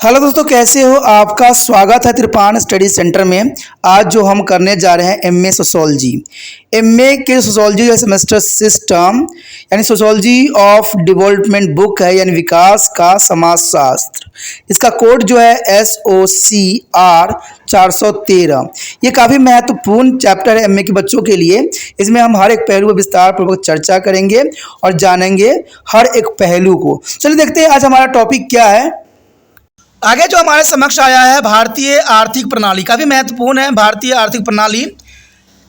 Hello दोस्तों, कैसे हो? आपका स्वागत है त्रिपान स्टडी सेंटर में। आज जो हम करने जा रहे हैं एमए सोशोलॉजी। एमए के सोशोलॉजी का सेमेस्टर सिस्टम यानी सोशोलॉजी ऑफ डेवलपमेंट बुक है, यानी विकास का समाजशास्त्र। इसका कोड जो है SOCR 413। ये काफ़ी महत्वपूर्ण चैप्टर है एमए के बच्चों के लिए। इसमें हम हर एक पहलू पर विस्तार पूर्वक चर्चा करेंगे और जानेंगे हर एक पहलू को। चलिए देखते हैं आज हमारा टॉपिक क्या है। आगे जो हमारे समक्ष आया है भारतीय आर्थिक प्रणाली, काफ़ी महत्वपूर्ण है। भारतीय आर्थिक प्रणाली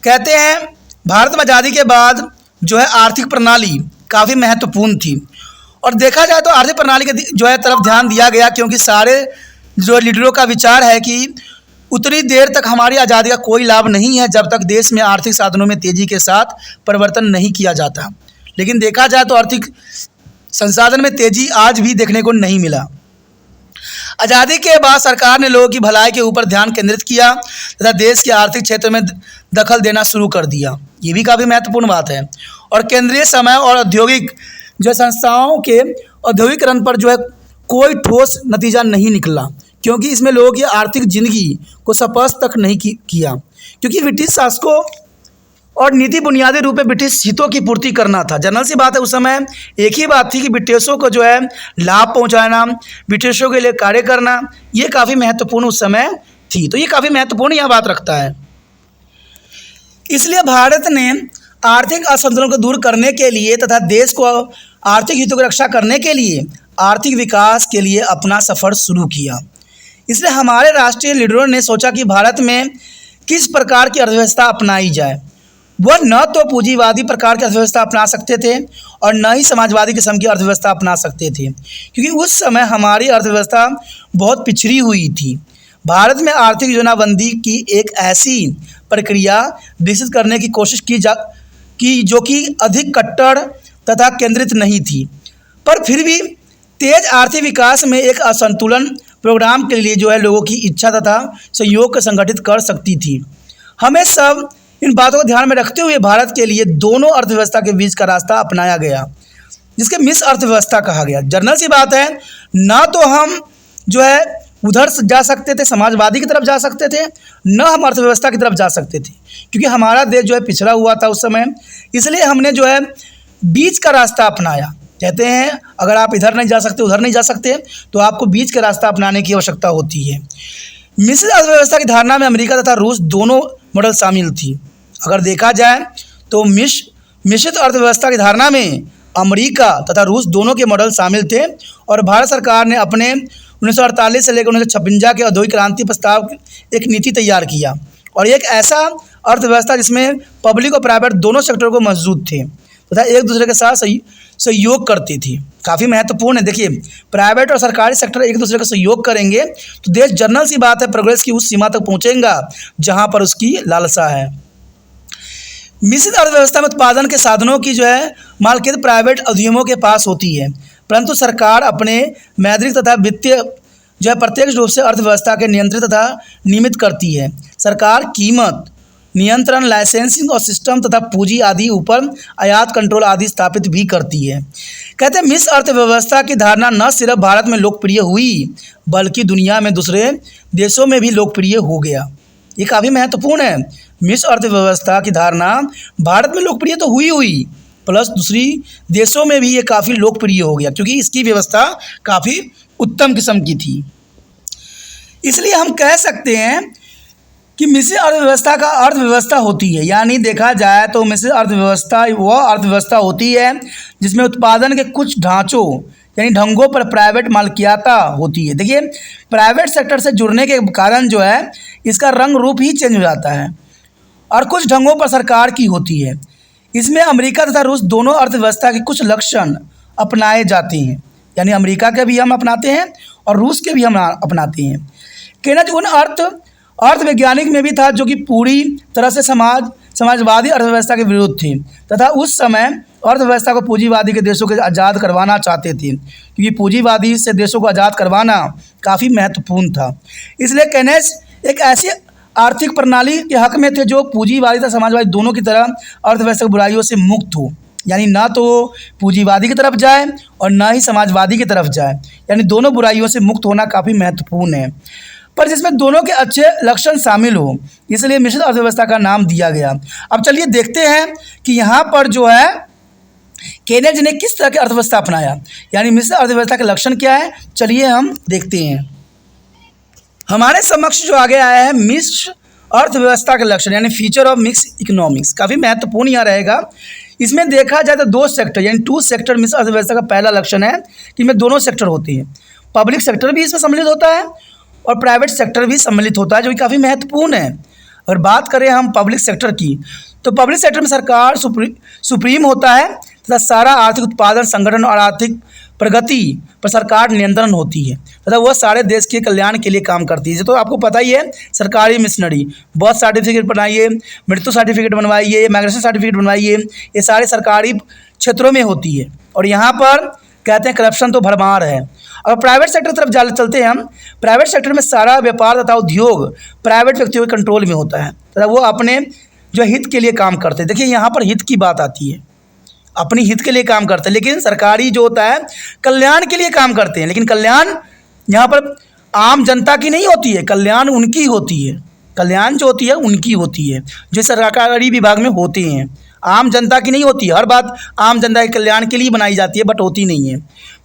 कहते हैं भारत में आज़ादी के बाद जो है आर्थिक प्रणाली काफ़ी महत्वपूर्ण थी। और देखा जाए तो आर्थिक प्रणाली के जो है तरफ ध्यान दिया गया, क्योंकि सारे जो लीडरों का विचार है कि उतनी देर तक हमारी आज़ादी का कोई लाभ नहीं है जब तक देश में आर्थिक साधनों में तेज़ी के साथ परिवर्तन नहीं किया जाता। लेकिन देखा जाए तो आर्थिक संसाधन में तेज़ी आज भी देखने को नहीं मिला। आज़ादी के बाद सरकार ने लोगों की भलाई के ऊपर ध्यान केंद्रित किया तथा देश के आर्थिक क्षेत्र में दखल देना शुरू कर दिया। ये भी काफ़ी महत्वपूर्ण बात है। और केंद्रीय समय और औद्योगिक जो संस्थाओं के औद्योगिकरण पर जो है कोई ठोस नतीजा नहीं निकला, क्योंकि इसमें लोगों की आर्थिक जिंदगी को स्पष्ट तक नहीं किया, क्योंकि ब्रिटिश शासकों और नीति बुनियादी रूप में ब्रिटिश हितों की पूर्ति करना था। जनरल सी बात है, उस समय एक ही बात थी कि ब्रिटिशों को जो है लाभ पहुंचाना, ब्रिटिशों के लिए कार्य करना, ये काफ़ी महत्वपूर्ण उस समय थी। तो ये काफ़ी महत्वपूर्ण यह बात रखता है। इसलिए भारत ने आर्थिक असंतुलन को दूर करने के लिए तथा देश को आर्थिक हितों की रक्षा करने के लिए आर्थिक विकास के लिए अपना सफ़र शुरू किया। इसलिए हमारे राष्ट्रीय लीडरों ने सोचा कि भारत में किस प्रकार की अर्थव्यवस्था अपनाई जाए। वह न तो पूंजीवादी प्रकार की अर्थव्यवस्था अपना सकते थे और न ही समाजवादी किस्म की अर्थव्यवस्था अपना सकते थे, क्योंकि उस समय हमारी अर्थव्यवस्था बहुत पिछड़ी हुई थी। भारत में आर्थिक योजनाबंदी की एक ऐसी प्रक्रिया विकसित करने की कोशिश की जो कि अधिक कट्टर तथा केंद्रित नहीं थी, पर फिर भी तेज आर्थिक विकास में एक असंतुलन प्रोग्राम के लिए जो है लोगों की इच्छा तथा सहयोग को संगठित कर सकती थी। हमें सब इन बातों को ध्यान में रखते हुए भारत के लिए दोनों अर्थव्यवस्था के बीच का रास्ता अपनाया गया, जिसके मिश्र अर्थव्यवस्था कहा गया। जनरल सी बात है, ना तो हम जो है उधर जा सकते थे, समाजवादी की तरफ जा सकते थे, न हम अर्थव्यवस्था की तरफ जा सकते थे, क्योंकि हमारा देश जो है पिछड़ा हुआ था उस समय। इसलिए हमने जो है बीच का रास्ता अपनाया। कहते हैं अगर आप इधर नहीं जा सकते, उधर नहीं जा सकते, तो आपको बीच का रास्ता अपनाने की आवश्यकता होती है। मिश्रित अर्थव्यवस्था की धारणा में अमेरिका तथा रूस दोनों मॉडल शामिल थी। अगर देखा जाए तो मिश्रित अर्थव्यवस्था की धारणा में अमेरिका तथा रूस दोनों के मॉडल शामिल थे। और भारत सरकार ने अपने 1948 से लेकर 1956 के औद्योगिक क्रांति प्रस्ताव एक नीति तैयार किया, और एक ऐसा अर्थव्यवस्था जिसमें पब्लिक और प्राइवेट दोनों सेक्टर को मौजूद थे तथा एक दूसरे के साथ सहयोग करती थी। काफ़ी महत्वपूर्ण है। देखिए, प्राइवेट और सरकारी सेक्टर एक दूसरे का सहयोग करेंगे तो देश, जनरल सी बात है, प्रोग्रेस की उस सीमा तक पहुँचेगा जहाँ पर उसकी लालसा है। मिश्रित अर्थव्यवस्था में उत्पादन के साधनों की जो है मालकियत प्राइवेट उद्यमों के पास होती है, परंतु सरकार अपने मौद्रिक तथा वित्तीय जो है प्रत्यक्ष रूप से अर्थव्यवस्था के नियंत्रित तथा नियमित करती है। सरकार कीमत नियंत्रण, लाइसेंसिंग और सिस्टम तथा पूंजी आदि ऊपर आयात कंट्रोल आदि स्थापित भी करती है। कहते हैं मिश्र अर्थव्यवस्था की धारणा न सिर्फ भारत में लोकप्रिय हुई, बल्कि दुनिया में दूसरे देशों में भी लोकप्रिय हो गया। ये काफ़ी महत्वपूर्ण है। मिश्र अर्थव्यवस्था की धारणा भारत में लोकप्रिय तो हुई प्लस दूसरी देशों में भी ये काफ़ी लोकप्रिय हो गया, क्योंकि इसकी व्यवस्था काफ़ी उत्तम किस्म की थी। इसलिए हम कह सकते हैं कि मिश्रित अर्थव्यवस्था का अर्थव्यवस्था होती है, यानी देखा जाए तो मिश्रित अर्थव्यवस्था वह अर्थव्यवस्था होती है जिसमें उत्पादन के कुछ ढांचों यानी ढंगों पर प्राइवेट मालकियता होती है। देखिए, प्राइवेट सेक्टर से जुड़ने के कारण जो है इसका रंग रूप ही चेंज हो जाता है, और कुछ ढंगों पर सरकार की होती है। इसमें अमेरिका तथा रूस दोनों अर्थव्यवस्था के कुछ लक्षण अपनाए जाते हैं, यानी अमेरिका के भी हम अपनाते हैं और रूस के भी हम अपनाते हैं। केनेथ उन अर्थवैज्ञानिक में भी था जो कि पूरी तरह से समाजवादी अर्थव्यवस्था के विरुद्ध थे तथा उस समय अर्थव्यवस्था को पूंजीवादी के देशों के आज़ाद करवाना चाहते थे, क्योंकि पूंजीवादी से देशों को आज़ाद करवाना काफ़ी महत्वपूर्ण था। इसलिए केनेथ एक ऐसी आर्थिक प्रणाली के हक में थे जो पूंजीवादी तथा समाजवादी दोनों की तरह अर्थव्यवस्था की बुराइयों से मुक्त हो। यानी ना तो पूंजीवादी की तरफ जाए और ना ही समाजवादी की तरफ जाए, यानी दोनों बुराइयों से मुक्त होना काफ़ी महत्वपूर्ण है, पर जिसमें दोनों के अच्छे लक्षण शामिल हो, इसलिए मिश्रित अर्थव्यवस्था का नाम दिया गया। अब चलिए देखते हैं कि यहाँ पर जो है केनेज ने किस तरह की अर्थव्यवस्था अपनाया, यानी मिश्रित अर्थव्यवस्था के लक्षण क्या है, चलिए हम देखते हैं। हमारे समक्ष जो आगे आया है मिश्र अर्थव्यवस्था के लक्षण, यानी फीचर ऑफ मिक्स इकोनॉमिक्स, काफ़ी महत्वपूर्ण यहाँ रहेगा। इसमें देखा जाए तो दो सेक्टर यानी टू सेक्टर मिश्र अर्थव्यवस्था का पहला लक्षण है कि इसमें दोनों सेक्टर होते हैं, पब्लिक सेक्टर भी इसमें सम्मिलित होता है और प्राइवेट सेक्टर भी सम्मिलित होता है, जो कि काफ़ी महत्वपूर्ण है। अगर बात करें हम पब्लिक सेक्टर की, तो पब्लिक सेक्टर में सरकार सुप्रीम होता है तथा सारा आर्थिक उत्पादन, संगठन और आर्थिक प्रगति पर सरकार नियंत्रण होती है तथा वह सारे देश के कल्याण के लिए काम करती है। तो आपको पता ही है, सरकारी मिशनरी, बर्थ सर्टिफिकेट बनाइए, मृत्यु सर्टिफिकेट बनवाइए, माइग्रेशन सर्टिफिकेट बनवाइए, ये सारे सरकारी क्षेत्रों में होती है। और यहाँ पर कहते हैं करप्शन तो भरमार है। अब प्राइवेट सेक्टर तरफ चलते हैं हम। प्राइवेट सेक्टर में सारा व्यापार तथा उद्योग प्राइवेट व्यक्तियों के कंट्रोल में होता है तथा वो अपने जो हित के लिए काम करते हैं। देखिए यहाँ पर हित की बात आती है, अपनी हित के लिए काम करते हैं, लेकिन सरकारी जो होता है कल्याण के लिए काम करते हैं। लेकिन कल्याण यहाँ पर आम जनता की नहीं होती है, कल्याण उनकी होती है, कल्याण जो होती है उनकी होती है, जो सरकारी विभाग में होते हैं, आम जनता की नहीं होती। हर बात आम जनता के कल्याण के लिए बनाई जाती है, बट होती नहीं है।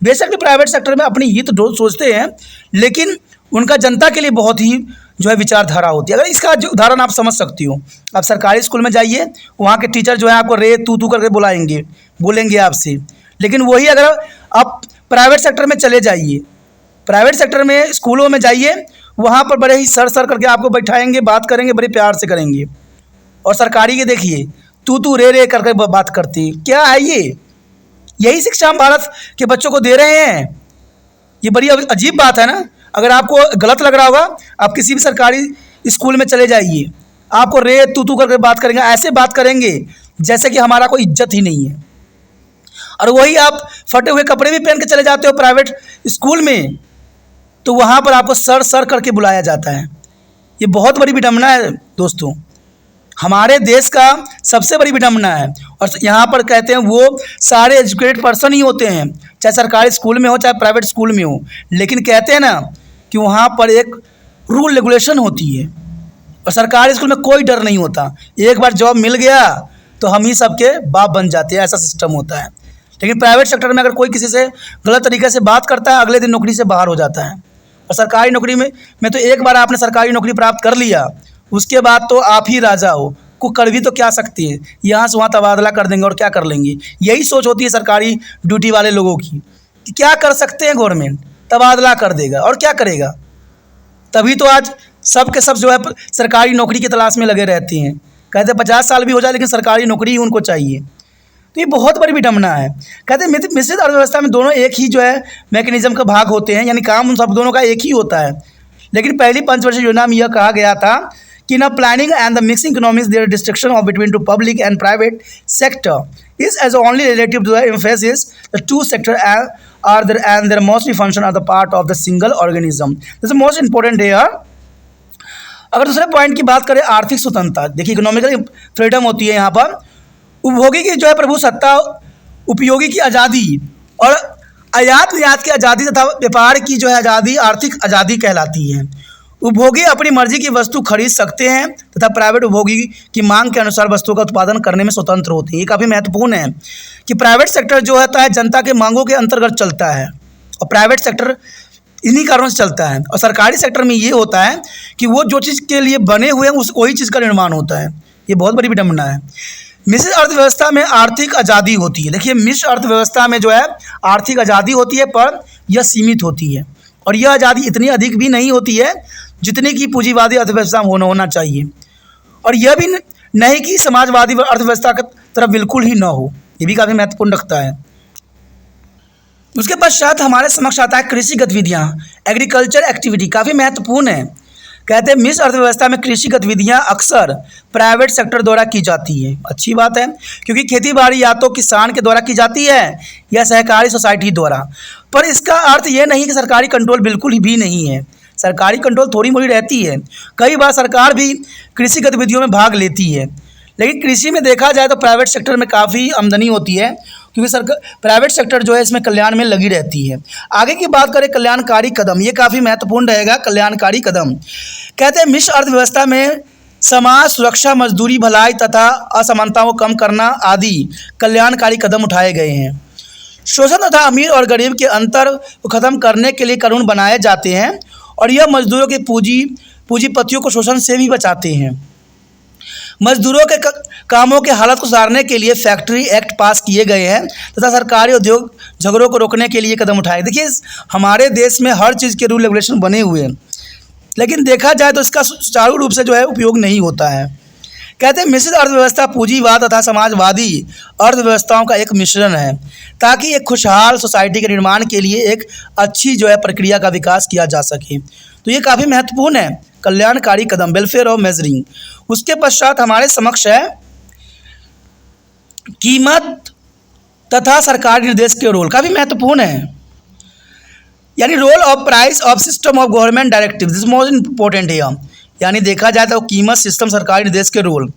बेशक भी प्राइवेट सेक्टर में अपनी हित सोचते हैं, लेकिन उनका जनता के लिए बहुत ही जो है विचारधारा होती है। अगर इसका जो उदाहरण आप समझ सकती हो, आप सरकारी स्कूल में जाइए, वहाँ के टीचर जो है आपको रे तू करके बोलेंगे आपसे। लेकिन वही अगर आप प्राइवेट सेक्टर में चले जाइए, प्राइवेट सेक्टर में स्कूलों में जाइए, वहाँ पर बड़े ही सर करके आपको बैठाएंगे, बात करेंगे, बड़े प्यार से करेंगे। और सरकारी के देखिए तू रे करके बात करती है। क्या है ये? यही शिक्षा हम भारत के बच्चों को दे रहे हैं। ये बड़ी अजीब बात है ना। अगर आपको गलत लग रहा होगा, आप किसी भी सरकारी स्कूल में चले जाइए, आपको रे तू करके बात करेंगे, ऐसे बात करेंगे जैसे कि हमारा कोई इज्जत ही नहीं है। और वही आप फटे हुए कपड़े भी पहन के चले जाते हो प्राइवेट स्कूल में, तो वहाँ पर आपको सर करके बुलाया जाता है। ये बहुत बड़ी विडंबना है दोस्तों, हमारे देश का सबसे बड़ी विडंबना है। और यहाँ पर कहते हैं वो सारे एजुकेटेड पर्सन ही होते हैं, चाहे सरकारी स्कूल में हो चाहे प्राइवेट स्कूल में हो। लेकिन कहते हैं ना कि वहाँ पर एक रूल रेगुलेशन होती है और सरकारी स्कूल में कोई डर नहीं होता। एक बार जॉब मिल गया तो हम ही सबके बाप बन जाते हैं, ऐसा सिस्टम होता है। लेकिन प्राइवेट सेक्टर में अगर कोई किसी से गलत तरीके से बात करता है, अगले दिन नौकरी से बाहर हो जाता है। और सरकारी नौकरी में तो एक बार आपने सरकारी नौकरी प्राप्त कर लिया, उसके बाद तो आप ही राजा हो, को कर भी तो क्या सकती है, यहाँ से वहाँ तबादला कर देंगे और क्या कर लेंगे। यही सोच होती है सरकारी ड्यूटी वाले लोगों की कि क्या कर सकते हैं, गवर्नमेंट तबादला कर देगा और क्या करेगा। तभी तो आज सब के सब जो है सरकारी नौकरी की तलाश में लगे रहते हैं। कहते 50 साल भी हो जाए लेकिन सरकारी नौकरी ही उनको चाहिए। तो ये बहुत बड़ी विडंबना है। कहते हैं मिश्रित अर्थव्यवस्था में दोनों एक ही जो है मैकेनिज्म का भाग होते हैं, यानी काम उन सब दोनों का एक ही होता है। लेकिन पहली पंचवर्षीय योजना में यह कहा गया था कि ना planning and the mixing economics their destruction of between two public and private sector is as only relative to the emphasis the two sector are there and their mostly function are the part of the single organism. This is most important here. अगर दूसरे point की बात करें, आर्थिक स्वतंत्रता, देखिए economical freedom होती है यहाँ पर। उपभोगी की जो है प्रभु सत्ता, उपयोगी की आज़ादी और आयात निर्यात की आज़ादी तथा व्यापार की जो है आज़ादी आर्थिक आज़ादी कहलाती है। उपभोगी अपनी मर्जी की वस्तु खरीद सकते हैं तथा प्राइवेट उपभोगी की मांग के अनुसार वस्तुओं का उत्पादन करने में स्वतंत्र होते हैं। ये काफ़ी महत्वपूर्ण है कि प्राइवेट सेक्टर जो होता है जनता के मांगों के अंतर्गत चलता है और प्राइवेट सेक्टर इन्हीं कारणों से चलता है। और सरकारी सेक्टर में ये होता है कि वो जो चीज़ के लिए बने हुए हैं वही चीज़ का निर्माण होता है। ये बहुत बड़ी विडंबना है। मिश्रित अर्थव्यवस्था में आर्थिक आज़ादी होती है। देखिए मिश्र अर्थव्यवस्था में जो है आर्थिक आज़ादी होती है, पर यह सीमित होती है और यह आज़ादी इतनी अधिक भी नहीं होती है जितनी कि पूंजीवादी अर्थव्यवस्था में होना चाहिए। और यह भी नहीं कि समाजवादी अर्थव्यवस्था की तरफ बिल्कुल ही ना हो, ये भी काफ़ी महत्वपूर्ण रखता है। उसके पश्चात हमारे समक्ष आता है कृषि गतिविधियाँ, एग्रीकल्चर एक्टिविटी, काफ़ी महत्वपूर्ण है। कहते हैं मिश्र अर्थव्यवस्था में कृषि गतिविधियां अक्सर प्राइवेट सेक्टर द्वारा की जाती है। अच्छी बात है, क्योंकि खेती बाड़ी या तो किसान के द्वारा की जाती है या सहकारी सोसाइटी द्वारा। पर इसका अर्थ ये नहीं कि सरकारी कंट्रोल बिल्कुल भी नहीं है। सरकारी कंट्रोल थोड़ी मोड़ी रहती है। कई बार सरकार भी कृषि गतिविधियों में भाग लेती है, लेकिन कृषि में देखा जाए तो प्राइवेट सेक्टर में काफ़ी आमदनी होती है, क्योंकि सरकार प्राइवेट सेक्टर जो है इसमें कल्याण में लगी रहती है। आगे की बात करें कल्याणकारी कदम, ये काफ़ी महत्वपूर्ण रहेगा। कल्याणकारी कदम कहते हैं मिश्र अर्थव्यवस्था में समाज सुरक्षा, मजदूरी, भलाई तथा असमानताओं को कम करना आदि कल्याणकारी कदम उठाए गए हैं। शोषण तथा अमीर और गरीब के अंतर को खत्म करने के लिए कानून बनाए जाते हैं और यह मजदूरों के पूंजीपतियों को शोषण से भी बचाते हैं। मजदूरों के कामों के हालत को सुधारने के लिए फैक्ट्री एक्ट पास किए गए हैं तथा सरकारी उद्योग झगड़ों को रोकने के लिए कदम उठाए। देखिए हमारे देश में हर चीज़ के रूल रेगुलेशन बने हुए हैं, लेकिन देखा जाए तो इसका सुचारू रूप से जो है उपयोग नहीं होता है। कहते हैं मिश्रित अर्थव्यवस्था पूंजीवाद तथा समाजवादी अर्थव्यवस्थाओं का एक मिश्रण है, ताकि एक खुशहाल सोसाइटी के निर्माण के लिए एक अच्छी जो है प्रक्रिया का विकास किया जा सके। तो ये काफ़ी महत्वपूर्ण है कल्याणकारी कदम, वेलफेयर ऑफ मेजरिंग। उसके पश्चात हमारे समक्ष है कीमत तथा सरकारी निर्देश के रोल, काफ़ी महत्वपूर्ण है। यानी role of price of system of government directive, this most important है। यानी देखा जाए तो कीमत, सिस्टम, सरकारी निर्देश के रोल।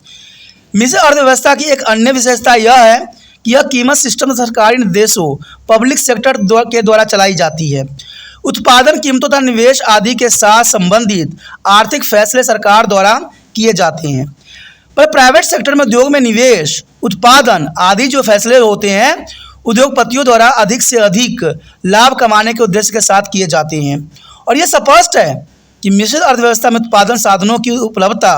मिश्र अर्थव्यवस्था की एक अन्य विशेषता यह है कि यह कीमत सिस्टम सरकारी निर्देशों पब्लिक सेक्टर के द्वारा चलाई जाती है। उत्पादन कीमतों तथा निवेश आदि के साथ संबंधित आर्थिक फैसले सरकार द्वारा किए जाते हैं, पर प्राइवेट सेक्टर में उद्योग में निवेश, उत्पादन आदि जो फैसले होते हैं उद्योगपतियों द्वारा अधिक से अधिक लाभ कमाने के उद्देश्य के साथ किए जाते हैं। और यह स्पष्ट है कि मिश्रित अर्थव्यवस्था में उत्पादन साधनों की उपलब्धता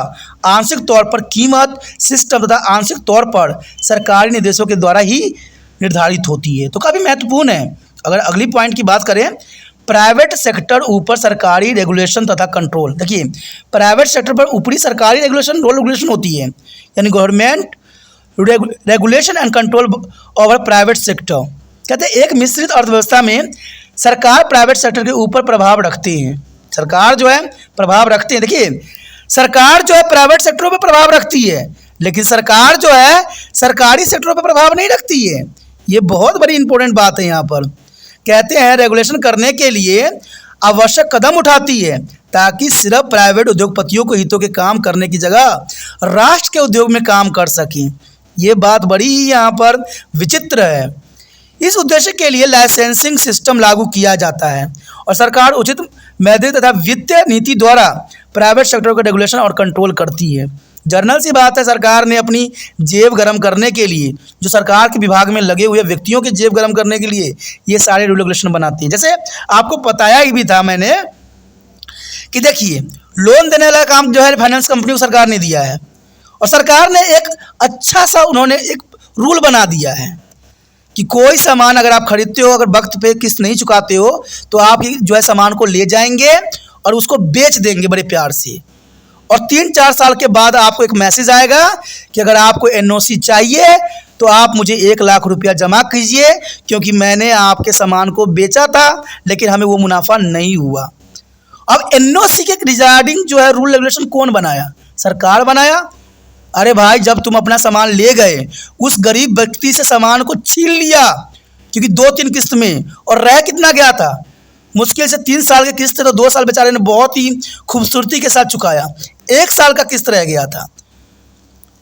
आंशिक तौर पर कीमत सिस्टम तथा आंशिक तौर पर सरकारी निर्देशों के द्वारा ही निर्धारित होती है। तो काफ़ी महत्वपूर्ण है। अगर अगली पॉइंट की बात करें, प्राइवेट सेक्टर ऊपर सरकारी रेगुलेशन तथा कंट्रोल। देखिए प्राइवेट सेक्टर पर ऊपरी सरकारी रेगुलेशन, रोल रेगुलेशन होती है, यानी government regulation and control over private sector. कहते हैं एक मिश्रित अर्थव्यवस्था में सरकार प्राइवेट सेक्टर के ऊपर प्रभाव रखती है। सरकार जो है प्रभाव रखती है। देखिए सरकार जो है प्राइवेट सेक्टरों पर प्रभाव रखती है, लेकिन सरकार जो है सरकारी सेक्टरों पर प्रभाव नहीं रखती है। ये बहुत बड़ी इंपॉर्टेंट बात है। यहाँ पर कहते हैं रेगुलेशन करने के लिए आवश्यक कदम उठाती है, ताकि सिर्फ प्राइवेट उद्योगपतियों को हितों के काम करने की जगह राष्ट्र के उद्योग में काम कर सकें। ये बात बड़ी ही यहाँ पर विचित्र है। इस उद्देश्य के लिए लाइसेंसिंग सिस्टम लागू किया जाता है और सरकार उचित मौद्रिक तथा वित्तीय नीति द्वारा प्राइवेट सेक्टर को रेगुलेशन और कंट्रोल करती है। जर्नल सी बात है, सरकार ने अपनी जेब गर्म करने के लिए, जो सरकार के विभाग में लगे हुए व्यक्तियों की जेब गर्म करने के लिए ये सारे रूल रेगुलेशन बनाती है। जैसे आपको बताया ही भी था मैंने कि देखिए लोन देने वाला काम जो है फाइनेंस कंपनी को सरकार ने दिया है, और सरकार ने एक अच्छा सा उन्होंने एक रूल बना दिया है कि कोई सामान अगर आप खरीदते हो, अगर वक्त पे किस्त नहीं चुकाते हो तो आप जो है सामान को ले जाएंगे और उसको बेच देंगे बड़े प्यार से, और 3-4 साल के बाद आपको एक मैसेज आएगा कि अगर आपको एनओसी चाहिए तो आप मुझे 1 लाख रुपया जमा कीजिए, क्योंकि मैंने आपके सामान को बेचा था लेकिन हमें वो मुनाफा नहीं हुआ। अब एनओसी के रिगार्डिंग जो है रूल रेगुलेशन कौन बनाया? सरकार बनाया। अरे भाई जब तुम अपना सामान ले गए, उस गरीब व्यक्ति से सामान को छीन लिया, क्योंकि 2-3 किस्त में, और रह कितना गया था, मुश्किल से 3 साल की किस्त, तो 2 साल बेचारे ने बहुत ही खूबसूरती के साथ चुकाया, 1 साल का किस्त रह गया था,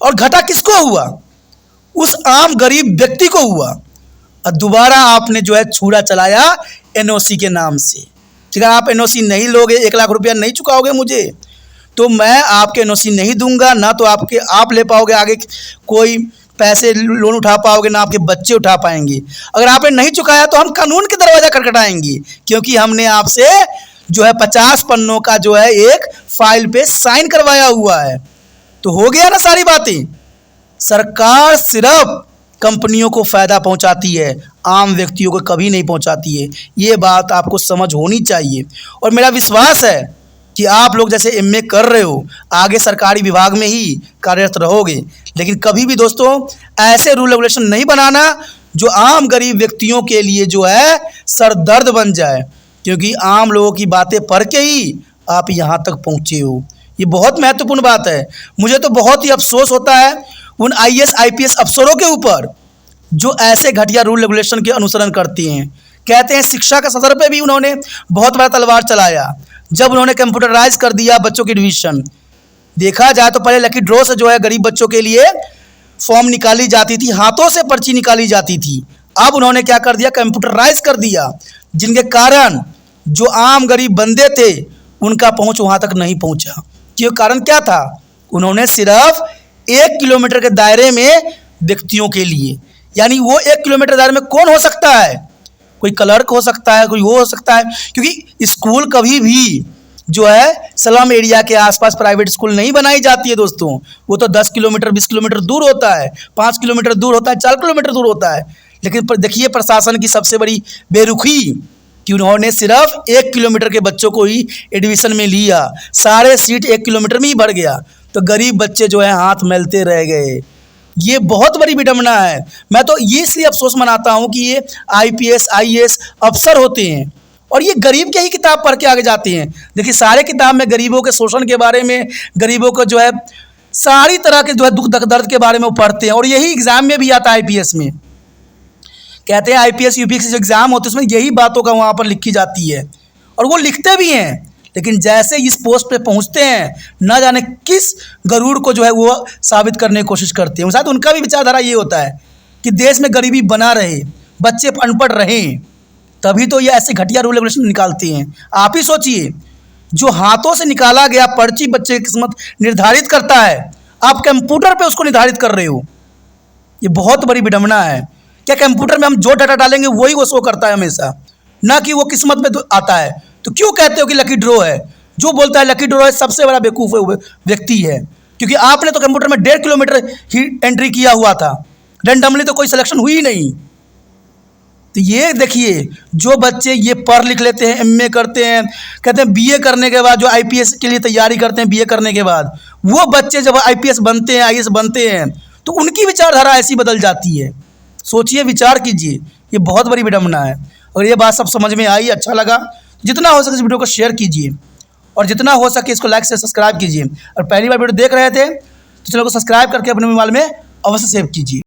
और घाटा किसको हुआ? उस आम गरीब व्यक्ति को हुआ। और दोबारा आपने जो है छुरा चलाया एनओसी के नाम से। ठीक है, आप एनओसी नहीं लोगे, 1 लाख रुपया नहीं चुकाओगे मुझे, तो मैं आपके एनओसी नहीं दूंगा, ना तो आप ले पाओगे आगे कोई पैसे लोन उठा पाओगे, ना आपके बच्चे उठा पाएंगे। अगर आपने नहीं चुकाया तो हम कानून के दरवाजा खटखटाएंगे, क्योंकि हमने आपसे जो है 50 पन्नों का जो है एक फाइल पे साइन करवाया हुआ है। तो हो गया ना सारी बातें। सरकार सिर्फ कंपनियों को फ़ायदा पहुंचाती है, आम व्यक्तियों को कभी नहीं पहुंचाती है। ये बात आपको समझ होनी चाहिए। और मेरा विश्वास है कि आप लोग जैसे एमए कर रहे हो, आगे सरकारी विभाग में ही कार्यरत रहोगे, लेकिन कभी भी दोस्तों ऐसे रूल रेगुलेशन नहीं बनाना जो आम गरीब व्यक्तियों के लिए जो है सरदर्द बन जाए, क्योंकि आम लोगों की बातें पढ़ के ही आप यहाँ तक पहुँचे हो। ये बहुत महत्वपूर्ण बात है। मुझे तो बहुत ही अफसोस होता है उन IAS IPS अफसरों के ऊपर जो ऐसे घटिया रूल रेगुलेशन के अनुसरण करती हैं। कहते हैं शिक्षा के सतर पे भी उन्होंने बहुत बड़ा तलवार चलाया जब उन्होंने कंप्यूटराइज कर दिया बच्चों की एडमिशन। देखा जाए तो पहले लकी ड्रॉ से जो है गरीब बच्चों के लिए फॉर्म निकाली जाती थी, हाथों से पर्ची निकाली जाती थी। अब उन्होंने क्या कर दिया, कंप्यूटराइज कर दिया, जिनके कारण जो आम गरीब बंदे थे उनका पहुंच वहां तक नहीं पहुंचा। क्यों, कारण क्या था, उन्होंने सिर्फ 1 किलोमीटर के दायरे में व्यक्तियों के लिए, यानी वो 1 किलोमीटर दायरे में कौन हो सकता है, कोई क्लर्क हो सकता है, कोई वो हो सकता है, क्योंकि स्कूल कभी भी जो है स्लम एरिया के आसपास प्राइवेट स्कूल नहीं बनाई जाती है दोस्तों। वो तो 10 किलोमीटर 20 किलोमीटर दूर होता है, 5 किलोमीटर दूर होता है, 4 किलोमीटर दूर होता है। लेकिन देखिए प्रशासन की सबसे बड़ी बेरुखी कि उन्होंने सिर्फ 1 किलोमीटर के बच्चों को ही एडमिशन में लिया, सारे सीट 1 किलोमीटर में ही भर गया, तो गरीब बच्चे जो है हाथ मलते रह गए। ये बहुत बड़ी विडंबना है। मैं तो ये इसलिए अफसोस मनाता हूँ कि ये IPS IAS अफसर होते हैं और ये गरीब के ही किताब पढ़ के आगे जाते हैं। देखिए सारे किताब में गरीबों के शोषण के बारे में, गरीबों को जो है सारी तरह के जो है दुख दर्द के बारे में वो पढ़ते हैं, और यही एग्जाम में भी आता है। IPS में कहते हैं IPS UPSC जो एग्जाम होते हैं उसमें यही बातों का वहाँ पर लिखी जाती है, और वो लिखते भी हैं। लेकिन जैसे इस पोस्ट पे पहुँचते हैं, न जाने किस गरुड़ को जो है वो साबित करने की कोशिश करते हैं। शायद उनका भी विचारधारा ये होता है कि देश में गरीबी बना रहे, बच्चे अनपढ़ रहें, तभी तो ये ऐसे घटिया रूल रेगुलेशन निकालते हैं। आप ही सोचिए, जो हाथों से निकाला गया पर्ची बच्चे की किस्मत निर्धारित करता है, आप कंप्यूटर पे उसको निर्धारित कर रहे हो। ये बहुत बड़ी विडंबना है। क्या कंप्यूटर में हम जो डाटा डालेंगे वही वो शो करता है हमेशा, ना कि वो किस्मत में तो आता है? तो क्यों कहते हो कि लकी ड्रॉ है? जो बोलता है लकी ड्रॉ है सबसे बड़ा बेवकूफ़ व्यक्ति है, क्योंकि आपने तो कंप्यूटर में 1.5 किलोमीटर ही एंट्री किया हुआ था, रेंडमली तो कोई सिलेक्शन हुई नहीं। तो ये देखिए, जो बच्चे ये पढ़ लिख लेते हैं, MA करते हैं, कहते हैं BA करने के बाद जो IPS के लिए तैयारी करते हैं, BA करने के बाद वो बच्चे जब IPS बनते हैं, IAS बनते हैं, तो उनकी विचारधारा ऐसी बदल जाती है। सोचिए, विचार कीजिए, ये बहुत बड़ी विडंबना है। और ये बात सब समझ में आई, अच्छा लगा, जितना हो सके इस वीडियो को शेयर कीजिए, और जितना हो सके इसको लाइक से सब्सक्राइब कीजिए। और पहली बार वीडियो देख रहे थे तो चैनल को सब्सक्राइब करके अपने मोबाइल में अवश्य सेव कीजिए।